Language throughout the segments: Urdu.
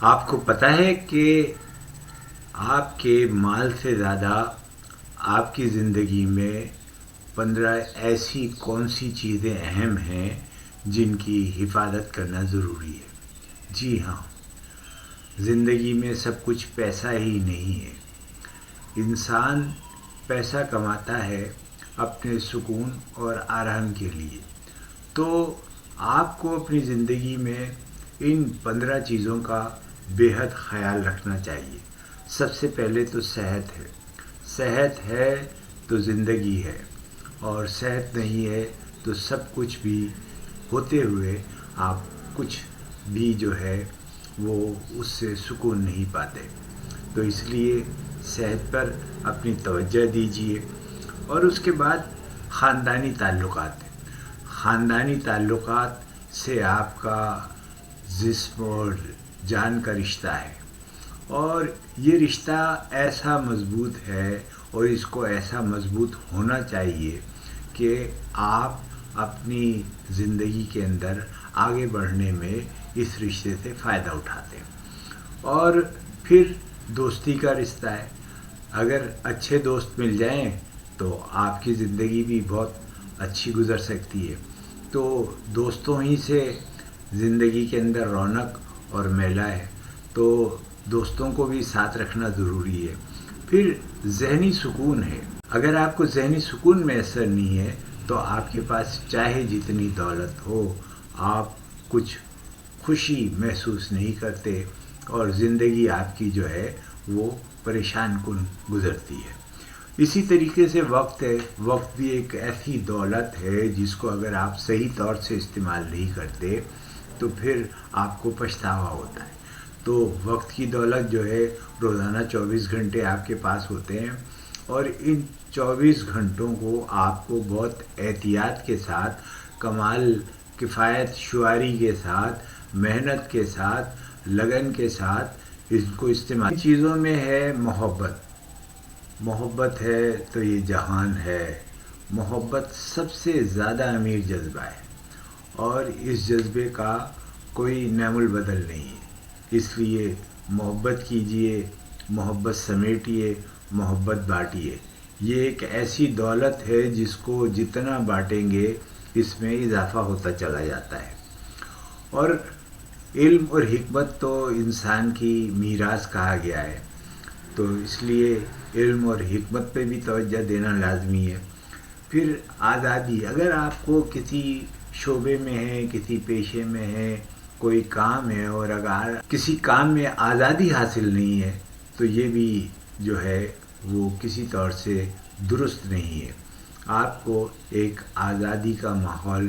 آپ کو پتہ ہے کہ آپ کے مال سے زیادہ آپ کی زندگی میں 15 ایسی کون سی چیزیں اہم ہیں جن کی حفاظت کرنا ضروری ہے؟ جی ہاں، زندگی میں سب کچھ پیسہ ہی نہیں ہے۔ انسان پیسہ کماتا ہے اپنے سکون اور آرام کے لیے، تو آپ کو اپنی زندگی میں ان 15 چیزوں کا بے حد خیال رکھنا چاہیے۔ سب سے پہلے تو صحت ہے۔ صحت ہے تو زندگی ہے، اور صحت نہیں ہے تو سب کچھ بھی ہوتے ہوئے آپ کچھ بھی جو ہے وہ اس سے سکون نہیں پاتے۔ تو اس لیے صحت پر اپنی توجہ دیجیے۔ اور اس کے بعد خاندانی تعلقات ہیں۔ خاندانی تعلقات سے آپ کا جسم اور جان کا رشتہ ہے، اور یہ رشتہ ایسا مضبوط ہے اور اس کو ایسا مضبوط ہونا چاہیے کہ آپ اپنی زندگی کے اندر آگے بڑھنے میں اس رشتے سے فائدہ اٹھاتے ہیں۔ اور پھر دوستی کا رشتہ ہے۔ اگر اچھے دوست مل جائیں تو آپ کی زندگی بھی بہت اچھی گزر سکتی ہے۔ تو دوستوں ہی سے زندگی کے اندر رونق اور میلہ ہے، تو دوستوں کو بھی ساتھ رکھنا ضروری ہے۔ پھر ذہنی سکون ہے۔ اگر آپ کو ذہنی سکون میسر نہیں ہے تو آپ کے پاس چاہے جتنی دولت ہو، آپ کچھ خوشی محسوس نہیں کرتے، اور زندگی آپ کی جو ہے وہ پریشان کن گزرتی ہے۔ اسی طریقے سے وقت ہے۔ وقت بھی ایک ایسی دولت ہے جس کو اگر آپ صحیح طور سے استعمال نہیں کرتے تو پھر آپ کو پچھتاوا ہوتا ہے۔ تو وقت کی دولت جو ہے، روزانہ 24 گھنٹے آپ کے پاس ہوتے ہیں، اور ان 24 گھنٹوں کو آپ کو بہت احتیاط کے ساتھ، کمال کفایت شعاری کے ساتھ، محنت کے ساتھ، لگن کے ساتھ اس کو استعمال۔ ان چیزوں میں ہے محبت۔ محبت ہے تو یہ جہان ہے۔ محبت سب سے زیادہ امیر جذبہ ہے، اور اس جذبے کا کوئی نعم البدل نہیں ہے۔ اس لیے محبت کیجئے، محبت سمیٹیے، محبت بانٹیے۔ یہ ایک ایسی دولت ہے جس کو جتنا بانٹیں گے اس میں اضافہ ہوتا چلا جاتا ہے۔ اور علم اور حکمت تو انسان کی میراث کہا گیا ہے، تو اس لیے علم اور حکمت پہ بھی توجہ دینا لازمی ہے۔ پھر آزادی۔ اگر آپ کو کسی شعبے میں ہے، کسی پیشے میں ہے، کوئی کام ہے، اور اگر کسی کام میں آزادی حاصل نہیں ہے تو یہ بھی جو ہے وہ کسی طور سے درست نہیں ہے۔ آپ کو ایک آزادی کا ماحول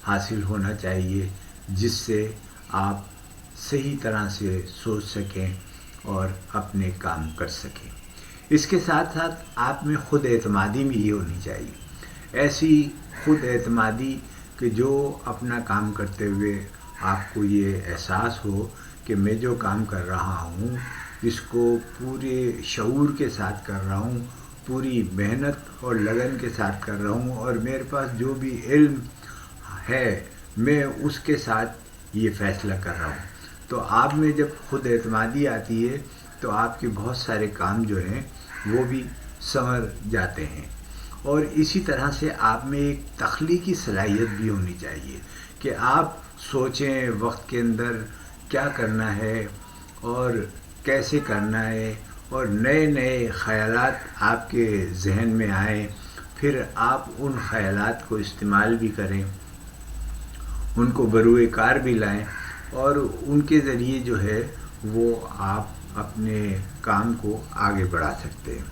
حاصل ہونا چاہیے جس سے آپ صحیح طرح سے سوچ سکیں اور اپنے کام کر سکیں۔ اس کے ساتھ ساتھ آپ میں خود اعتمادی بھی ہونی چاہیے۔ ایسی خود اعتمادی کہ جو اپنا کام کرتے ہوئے آپ کو یہ احساس ہو کہ میں جو کام کر رہا ہوں اس کو پورے شعور کے ساتھ کر رہا ہوں، پوری محنت اور لگن کے ساتھ کر رہا ہوں، اور میرے پاس جو بھی علم ہے میں اس کے ساتھ یہ فیصلہ کر رہا ہوں۔ تو آپ میں جب خود اعتمادی آتی ہے تو آپ کے بہت سارے کام جو ہیں وہ بھی سنور جاتے ہیں۔ اور اسی طرح سے آپ میں ایک تخلیقی صلاحیت بھی ہونی چاہیے کہ آپ سوچیں وقت کے اندر کیا کرنا ہے اور کیسے کرنا ہے، اور نئے نئے خیالات آپ کے ذہن میں آئیں، پھر آپ ان خیالات کو استعمال بھی کریں، ان کو بروئے کار بھی لائیں، اور ان کے ذریعے جو ہے وہ آپ اپنے کام کو آگے بڑھا سکتے ہیں۔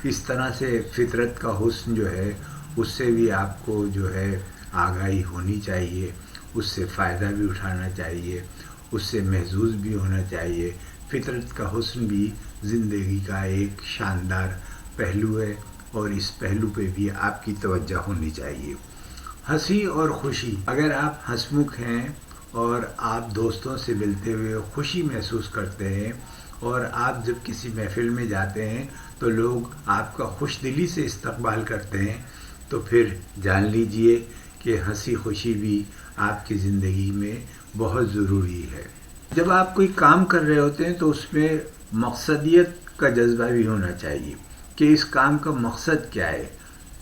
اس طرح سے فطرت کا حسن جو ہے اس سے بھی آپ کو جو ہے آگاہی ہونی چاہیے، اس سے فائدہ بھی اٹھانا چاہیے، اس سے محظوظ بھی ہونا چاہیے۔ فطرت کا حسن بھی زندگی کا ایک شاندار پہلو ہے، اور اس پہلو پہ بھی آپ کی توجہ ہونی چاہیے۔ ہنسی اور خوشی۔ اگر آپ ہنسمکھ ہیں اور آپ دوستوں سے ملتے ہوئے خوشی محسوس کرتے ہیں، اور آپ جب کسی محفل میں جاتے ہیں تو لوگ آپ کا خوش دلی سے استقبال کرتے ہیں، تو پھر جان لیجئے کہ ہنسی خوشی بھی آپ کی زندگی میں بہت ضروری ہے۔ جب آپ کوئی کام کر رہے ہوتے ہیں تو اس میں مقصدیت کا جذبہ بھی ہونا چاہیے کہ اس کام کا مقصد کیا ہے۔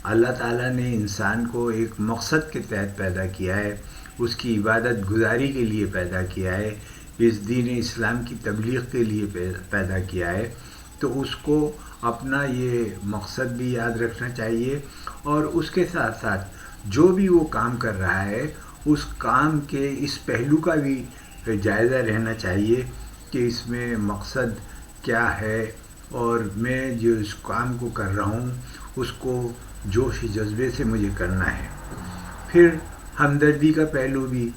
اللہ تعالیٰ نے انسان کو ایک مقصد کے تحت پیدا کیا ہے، اس کی عبادت گزاری کے لیے پیدا کیا ہے، اس دین اسلام کی تبلیغ کے لیے پیدا کیا ہے، تو اس کو اپنا یہ مقصد بھی یاد رکھنا چاہیے، اور اس کے ساتھ ساتھ جو بھی وہ کام کر رہا ہے اس کام کے اس پہلو کا بھی جائزہ رہنا چاہیے کہ اس میں مقصد کیا ہے، اور میں جو اس کام کو کر رہا ہوں اس کو جوش جذبے سے مجھے کرنا ہے۔ پھر ہمدردی کا پہلو بھی،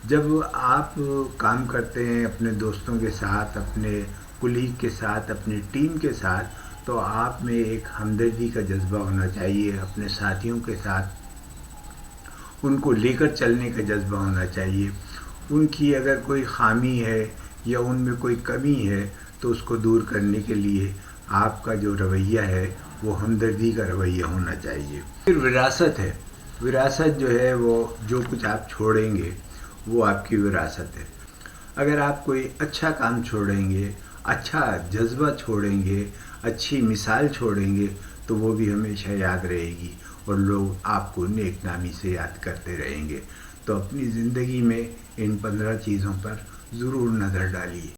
جب آپ کام کرتے ہیں اپنے دوستوں کے ساتھ، اپنے کلیگ کے ساتھ، اپنی ٹیم کے ساتھ، تو آپ میں ایک ہمدردی کا جذبہ ہونا چاہیے، اپنے ساتھیوں کے ساتھ ان کو لے کر چلنے کا جذبہ ہونا چاہیے۔ ان کی اگر کوئی خامی ہے یا ان میں کوئی کمی ہے تو اس کو دور کرنے کے لیے آپ کا جو رویہ ہے وہ ہمدردی کا رویہ ہونا چاہیے۔ پھر وراثت ہے، وراثت جو ہے وہ جو کچھ آپ چھوڑیں گے وہ آپ کی وراثت ہے۔ اگر آپ کوئی اچھا کام چھوڑیں گے، اچھا جذبہ چھوڑیں گے، اچھی مثال چھوڑیں گے تو وہ بھی ہمیشہ یاد رہے گی اور لوگ آپ کو نیک نامی سے یاد کرتے رہیں گے۔ تو اپنی زندگی میں ان 15 چیزوں پر ضرور نظر ڈالیے۔